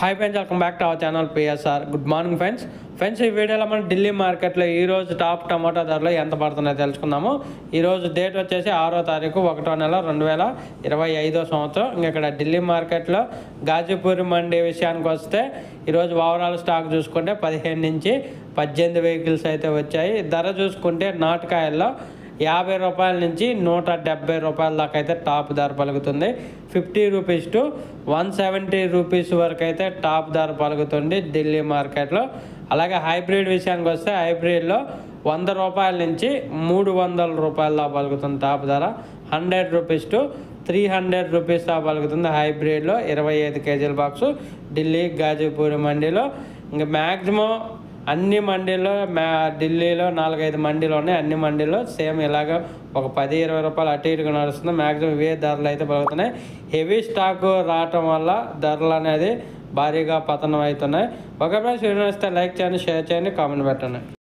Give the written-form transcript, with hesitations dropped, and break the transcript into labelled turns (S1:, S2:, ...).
S1: Hi friends, welcome back to our channel PSR. Good morning friends. ఈ వీడియోలో మనం ఢిల్లీ మార్కెట్లో ఈరోజు టాప్ టమాటా ధరలు ఎంత పడుతున్నాయో తెలుసుకుందాము. ఈరోజు డేట్ వచ్చేసి 6వ తారీఖు 1వ నెల 2025 సంవత్సరం. ఇక్కడ ఢిల్లీ మార్కెట్లో గాజీపూర్ మండీ విషయానికి వస్తే ఈరోజు ఓవరాల్ స్టాక్ చూసుకుంటే 15 నుంచి 18 వెహికల్స్ అయితే వచ్చాయి. ధర చూసుకుంటే నాటుకాయల్లో 50 రూపాయల నుంచి 170 రూపాయల దాకా అయితే టాప్ ధర పలుకుతుంది. 50 రూపీస్ టు 170 రూపీస్ వరకు అయితే టాప్ ధర పలుకుతుంది ఢిల్లీ మార్కెట్లో. అలాగే హైబ్రిడ్ విషయానికి వస్తే హైబ్రిడ్లో 100 రూపాయల నుంచి 300 రూపాయల దాకా పలుకుతుంది టాప్ ధర. 100 రూపీస్ టు 300 రూపీస్ దాకా పలుకుతుంది హైబ్రిడ్లో 25 కేజీల బాక్సు ఢిల్లీ గాజీపూర్ మండీలో. ఇంకా మ్యాక్సిమం అన్ని మండీల్లో ఢిల్లీలో 4-5 మండీలు ఉన్నాయి. అన్ని మండీల్లో సేమ్ ఇలాగ ఒక 10-20 రూపాయలు అటు ఇటుగా నడుస్తుంది. మ్యాక్సిమం ఇవే ధరలు అయితే పలుకుతున్నాయి. హెవీ స్టాక్ రావటం వల్ల ధరలు అనేది భారీగా పతనం అవుతున్నాయి. ఒక ఫ్రెండ్స్ వీడియో నచ్చితే లైక్ చేయండి, షేర్ చేయండి, కామెంట్ పెట్టండి.